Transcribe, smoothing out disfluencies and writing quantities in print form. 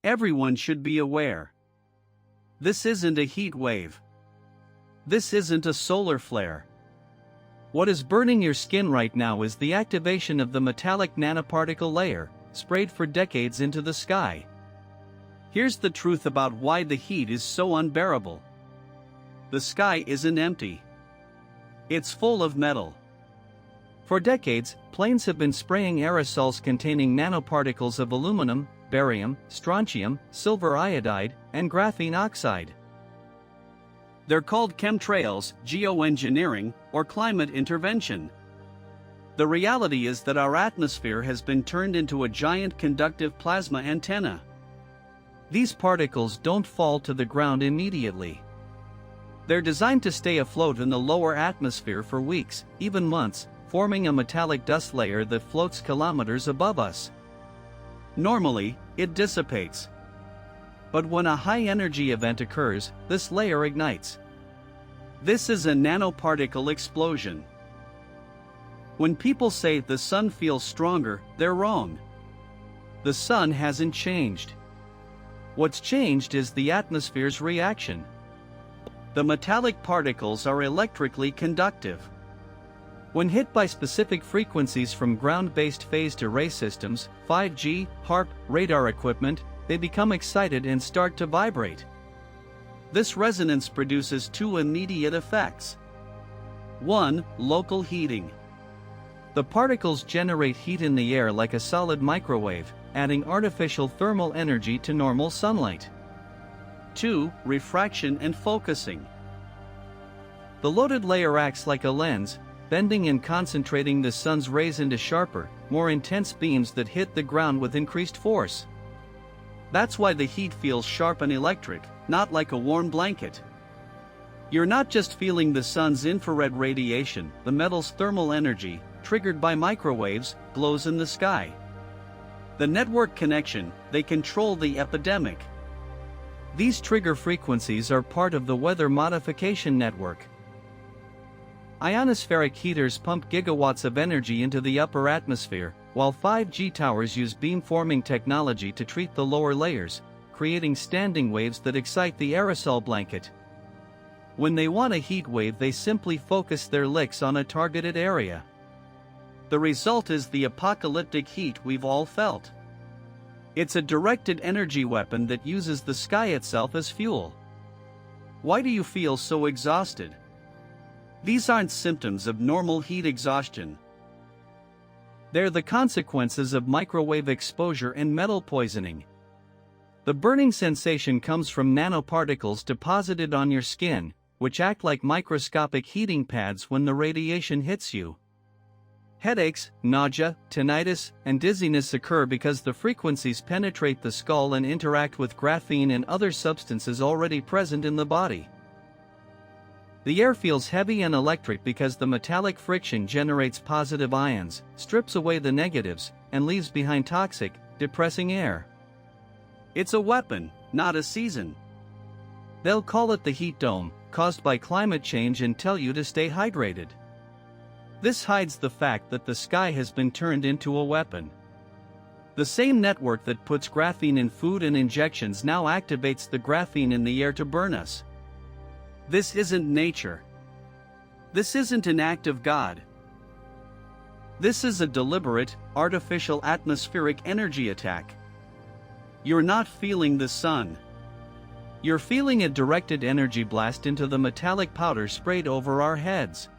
Everyone should be aware. This isn't a heat wave. This isn't a solar flare. What is burning your skin right now is the activation of the metallic nanoparticle layer, sprayed for decades into the sky. Here's the truth about why the heat is so unbearable. The sky isn't empty. It's full of metal. For decades, planes have been spraying aerosols containing nanoparticles of aluminum, barium, strontium, silver iodide, and graphene oxide. They're called chemtrails, geoengineering, or climate intervention. The reality is that our atmosphere has been turned into a giant conductive plasma antenna. These particles don't fall to the ground immediately. They're designed to stay afloat in the lower atmosphere for weeks, even months, forming a metallic dust layer that floats kilometers above us. Normally, it dissipates. But when a high-energy event occurs, this layer ignites. This is a nanoparticle explosion. When people say the sun feels stronger, they're wrong. The sun hasn't changed. What's changed is the atmosphere's reaction. The metallic particles are electrically conductive. When hit by specific frequencies from ground-based phased array systems, 5G, HARP, radar equipment, they become excited and start to vibrate. This resonance produces two immediate effects. 1. Local heating. The particles generate heat in the air like a solid microwave, adding artificial thermal energy to normal sunlight. 2. Refraction and focusing. The loaded layer acts like a lens, bending and concentrating the sun's rays into sharper, more intense beams that hit the ground with increased force. That's why the heat feels sharp and electric, not like a warm blanket. You're not just feeling the sun's infrared radiation, the metal's thermal energy, triggered by microwaves, glows in the sky. The network connection, they control the epidemic. These trigger frequencies are part of the weather modification network. Ionospheric heaters pump gigawatts of energy into the upper atmosphere, while 5G towers use beamforming technology to treat the lower layers, creating standing waves that excite the aerosol blanket. When they want a heat wave, they simply focus their licks on a targeted area. The result is the apocalyptic heat we've all felt. It's a directed energy weapon that uses the sky itself as fuel. Why do you feel so exhausted? These aren't symptoms of normal heat exhaustion. They're the consequences of microwave exposure and metal poisoning. The burning sensation comes from nanoparticles deposited on your skin, which act like microscopic heating pads when the radiation hits you. Headaches, nausea, tinnitus, and dizziness occur because the frequencies penetrate the skull and interact with graphene and other substances already present in the body. The air feels heavy and electric because the metallic friction generates positive ions, strips away the negatives, and leaves behind toxic, depressing air. It's a weapon, not a season. They'll call it the heat dome, caused by climate change, and tell you to stay hydrated. This hides the fact that the sky has been turned into a weapon. The same network that puts graphene in food and injections now activates the graphene in the air to burn us. This isn't nature. This isn't an act of God. This is a deliberate, artificial atmospheric energy attack. You're not feeling the sun. You're feeling a directed energy blast into the metallic powder sprayed over our heads.